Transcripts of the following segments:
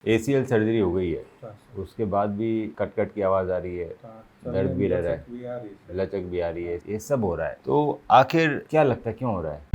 ACL surgery हो गई है, उसके बाद भी कट कट की आवाज़ आ रही है, दर्द भी रह रहा है, लचक भी आ रही है, ये सब हो रहा है। तो आखिर क्या लगता है क्यों हो रहा है?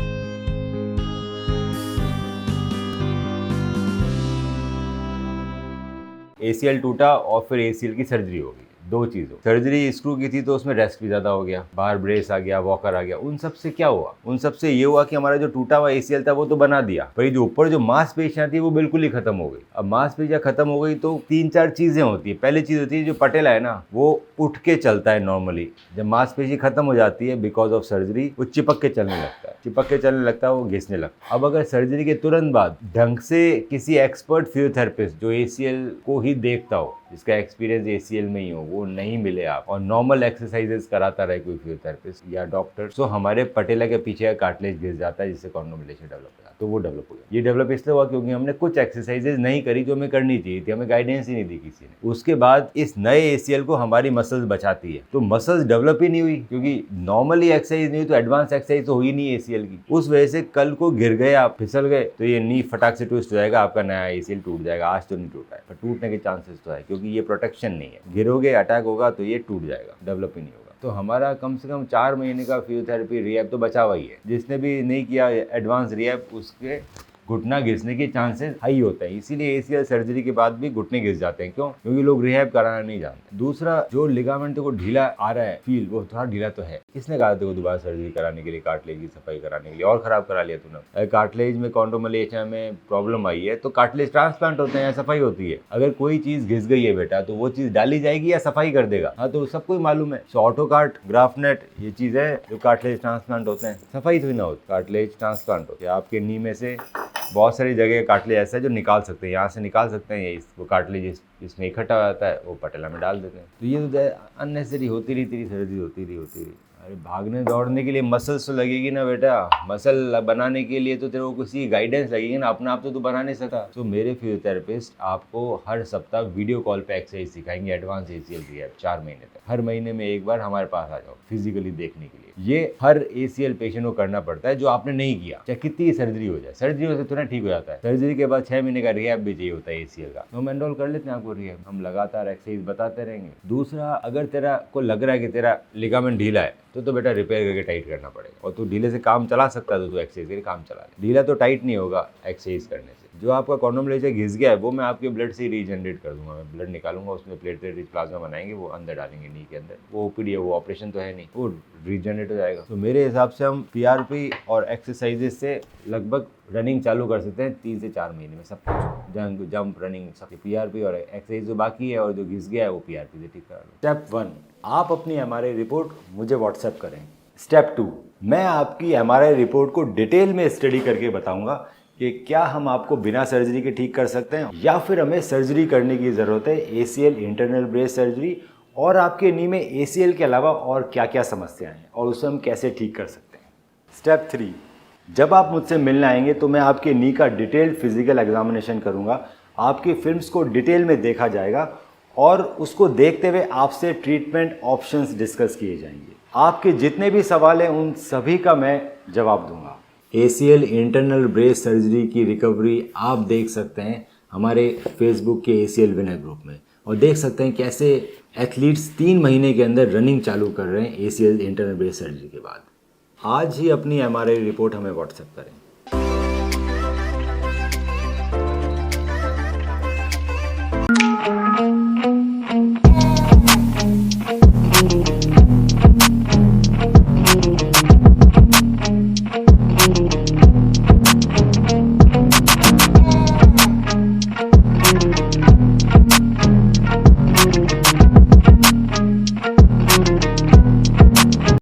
ACL टूटा और फिर ACL की सर्जरी हो गई, दो चीज़ों। सर्जरी स्क्रू की थी तो उसमें रेस्ट भी ज़्यादा हो गया, बाहर ब्रेस आ गया, वॉकर आ गया। उन सब से क्या हुआ? उन सब से ये हुआ कि हमारा जो टूटा हुआ ACL था वो तो बना दिया, पर जो ऊपर जो मांसपेशियां थी वो बिल्कुल ही खत्म हो गई। अब मांसपेशियां खत्म हो गई तो 3-4 चीजें होती है। पहली चीज होती है जो पटेला है ना, वो उठ के चलता है नॉर्मली। जब मांसपेशी खत्म हो जाती है बिकॉज ऑफ सर्जरी, वो चिपक के चलने लगता है, चिपक के चलने लगता है, वो घिसने लगता है। अब अगर सर्जरी के तुरंत बाद ढंग से किसी एक्सपर्ट फिजियोथेरेपिस्ट जो ACL को ही देखता हो, जिसका एक्सपीरियंस ACL में ही हो, वो नहीं मिले आप, और नॉर्मल एक्सरसाइजेस कराता रहे कोई फिजियोथेरेपिस्ट या डॉक्टर, तो हमारे पटेला के पीछे कार्टिलेज घिस जाता है, जिससे कॉन्डोमिलेशन डेवलप होता है। तो वो डेवलप हो गया। ये डेवलप इसलिए हुआ क्योंकि हमने कुछ एक्सरसाइजेज नहीं करी जो हमें करनी चाहिए थी, हमें गाइडेंस ही नहीं दी किसी ने। उसके बाद इस नए ACL को हमारी मसल्स बचाती है, तो मसल्स डेवलप ही नहीं हुई, क्योंकि नॉर्मली एक्सरसाइज नहीं हुई तो एडवांस एक्सरसाइज तो हुई नहीं ACL की। उस वजह से कल को गिर गए आप, फिसल गए, तो ये नी फटाक से ट्विस्ट हो जाएगा, आपका नया ACL टूट जाएगा। आज तो नहीं टूटा है, पर टूटने के चांसेस तो है, क्योंकि ये प्रोटेक्शन नहीं है। गिरोगे, अटैक होगा तो ये टूट जाएगा, डेवलप ही नहीं होगा। तो हमारा कम से कम 4 महीने का फिजियोथेरेपी रिहैब तो बचा हुआ ही है। जिसने भी नहीं किया एडवांस रिहैब, उसके घुटना घिसने के चांसेस हाई होते हैं। इसीलिए ACL सर्जरी के बाद भी घुटने घिस जाते हैं। क्यों? क्योंकि लोग रिहैब कराना नहीं जानते। दूसरा, जो लिगामेंट को ढीला आ रहा है फील, वो थोड़ा ढीला तो है। किसने कहा तेरे को दोबारा सर्जरी कराने के लिए, कार्टिलेज की सफाई कराने के लिए? और खराब करा लिया तूने। अगर कार्टिलेज में कॉन्डोमिलेशन में प्रॉब्लम आई है तो कार्टिलेज ट्रांसप्लांट होते हैं या सफाई होती है। अगर कोई चीज घिस गई है बेटा, तो वो चीज डाली जाएगी या सफाई कर देगा? हाँ, तो सबको ही मालूम है। ऑटोकार्ट, ग्राफ्टनेट, ये चीज है जो कार्टिलेज ट्रांसप्लांट होते हैं, सफाई थोड़ी ना होती, कार्टिलेज ट्रांसप्लांट होते हैं। आपके नी में से बहुत सारी जगह कार्टिलेज ऐसा है जो निकाल सकते हैं, यहाँ से निकाल सकते हैं, ये वो कार्टिलेज इसमें इकट्ठा हो जाता है, वो पटेला में डाल देते हैं। तो ये तो अननेसेसरी होती रही सर्जरी होती रही। अरे भागने दौड़ने के लिए मसल्स तो लगेगी ना बेटा, मसल बनाने के लिए तो तेरे को किसी गाइडेंस लगेगी ना, अपना आप तो तू बना नहीं सकता। तो मेरे फिजियोथेरेपिस्ट आपको हर सप्ताह वीडियो कॉल पे एक्सरसाइज सिखाएंगे, एडवांस ACL रिहैब 4 महीने तक। हर महीने में एक बार हमारे पास आ जाओ फिजिकली देखने के लिए। ये हर ACL पेशेंट को करना पड़ता है जो आपने नहीं किया, चाहे कितनी सर्जरी हो जाए। सर्जरी हो तो ठीक हो जाता है, सर्जरी के बाद 6 महीने का रिहैब भी चाहिए होता है ACL का, तो हम एनरोल कर लेते हैं आपको रिहैब। हम लगातार एक्सरसाइज बताते रहेंगे। दूसरा, अगर तेरा को लग रहा है कि तेरा लिगामेंट ढीला है तो बेटा रिपेयर करके टाइट करना पड़ेगा। और तू ढीले से काम चला सकता है तो तू एक्सरसाइज करके काम चला ले। ढीला तो टाइट नहीं होगा एक्सरसाइज करने से। जो आपका कॉन्डोमिलेशन घिस गया है वो मैं आपके ब्लड से रीजनरेट कर दूंगा। मैं ब्लड निकालूंगा, उसमें प्लेटलेट रिच प्लाज्मा बनाएंगे, वो अंदर डालेंगे नी के अंदर। वो OPD है, वो ऑपरेशन तो है नहीं, वो रीजनरेट हो जाएगा। तो मेरे हिसाब से हम PRP और एक्सरसाइजेस से लगभग रनिंग चालू कर सकते हैं 3 से 4 महीने में। सब कुछ जंप रनिंग सब PRP और एक्सरसाइज जो बाकी है और जो घिस गया है वो PRP से ठीक करा लो। स्टेप 1, आप अपनी MRI रिपोर्ट मुझे व्हाट्सएप करें। स्टेप 2, मैं आपकी MRI रिपोर्ट को डिटेल में स्टडी करके बताऊंगा कि क्या हम आपको बिना सर्जरी के ठीक कर सकते हैं या फिर हमें सर्जरी करने की ज़रूरत है, ACL इंटरनल ब्रेस सर्जरी, और आपके नी में ACL के अलावा और क्या क्या समस्याएं हैं और उसे हम कैसे ठीक कर सकते हैं। स्टेप 3, जब आप मुझसे मिलने आएंगे तो मैं आपके नी का डिटेल्ड फिजिकल एग्जामिनेशन करूंगा, आपकी फिल्म्स को डिटेल में देखा जाएगा और उसको देखते हुए आपसे ट्रीटमेंट ऑप्शंस डिस्कस किए जाएंगे। आपके जितने भी सवाल हैं उन सभी का मैं जवाब दूंगा। ACL इंटरनल ब्रेस सर्जरी की रिकवरी आप देख सकते हैं हमारे फेसबुक के ACL विनर ग्रुप में, और देख सकते हैं कैसे एथलीट्स 3 महीने के अंदर रनिंग चालू कर रहे हैं ACL इंटरनल ब्रेस सर्जरी के बाद। आज ही अपनी MRI रिपोर्ट हमें व्हाट्सएप करें।